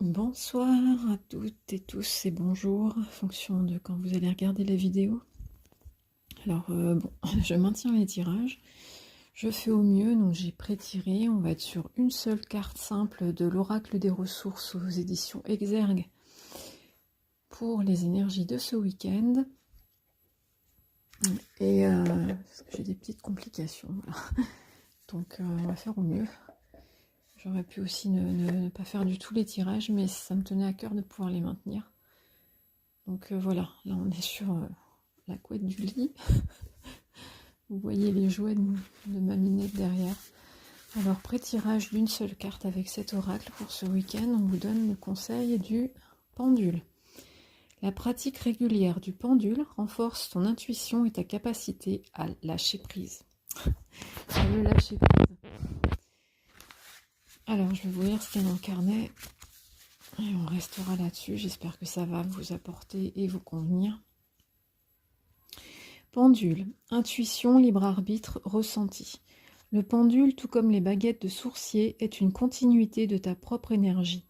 Bonsoir à toutes et tous et bonjour, en fonction de quand vous allez regarder la vidéo. Alors bon, je maintiens mes tirages, je fais au mieux, donc j'ai pré-tiré, on va être sur une seule carte simple de l'Oracle des ressources aux éditions Exergue pour les énergies de ce week-end. Et parce que j'ai des petites complications, voilà. Donc on va faire au mieux. J'aurais pu aussi ne pas faire du tout les tirages, mais ça me tenait à cœur de pouvoir les maintenir. Donc voilà, là on est sur la couette du lit. Vous voyez les jouets de ma minette derrière. Alors, pré-tirage d'une seule carte avec cet oracle pour ce week-end, on vous donne le conseil du pendule. La pratique régulière du pendule renforce ton intuition et ta capacité à lâcher prise. Le lâcher prise. Alors, je vais vous lire ce qu'il y a dans le carnet et on restera là-dessus. J'espère que ça va vous apporter et vous convenir. Pendule, intuition, libre arbitre, ressenti. Le pendule, tout comme les baguettes de sourcier, est une continuité de ta propre énergie.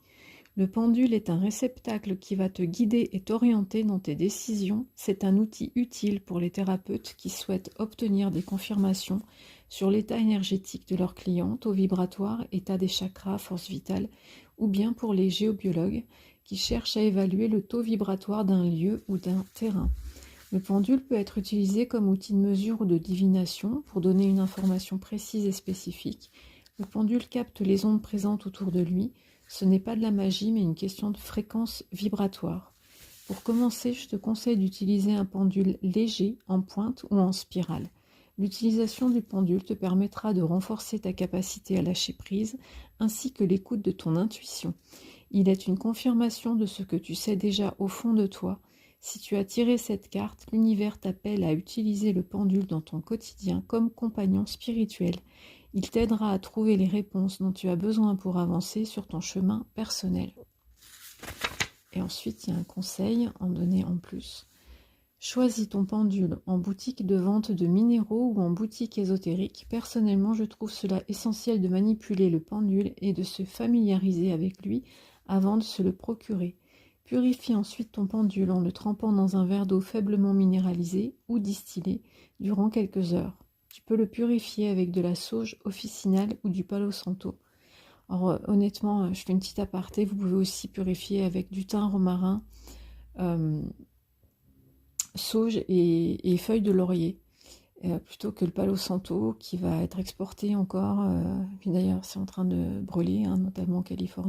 Le pendule est un réceptacle qui va te guider et t'orienter dans tes décisions. C'est un outil utile pour les thérapeutes qui souhaitent obtenir des confirmations sur l'état énergétique de leurs clients, taux vibratoire, état des chakras, force vitale, ou bien pour les géobiologues qui cherchent à évaluer le taux vibratoire d'un lieu ou d'un terrain. Le pendule peut être utilisé comme outil de mesure ou de divination pour donner une information précise et spécifique. Le pendule capte les ondes présentes autour de lui. Ce n'est pas de la magie, mais une question de fréquence vibratoire. Pour commencer, je te conseille d'utiliser un pendule léger, en pointe ou en spirale. L'utilisation du pendule te permettra de renforcer ta capacité à lâcher prise, ainsi que l'écoute de ton intuition. Il est une confirmation de ce que tu sais déjà au fond de toi. Si tu as tiré cette carte, l'univers t'appelle à utiliser le pendule dans ton quotidien comme compagnon spirituel. Il t'aidera à trouver les réponses dont tu as besoin pour avancer sur ton chemin personnel. Et ensuite, il y a un conseil en donner en plus. Choisis ton pendule en boutique de vente de minéraux ou en boutique ésotérique. Personnellement, je trouve cela essentiel de manipuler le pendule et de se familiariser avec lui avant de se le procurer. Purifie ensuite ton pendule en le trempant dans un verre d'eau faiblement minéralisé ou distillé durant quelques heures. Tu peux le purifier avec de la sauge officinale ou du palo santo. Alors honnêtement, je fais une petite aparté, vous pouvez aussi purifier avec du thym, romarin, sauge et feuilles de laurier, plutôt que le palo santo qui va être exporté encore. Puis d'ailleurs, c'est en train de brûler, notamment en Californie.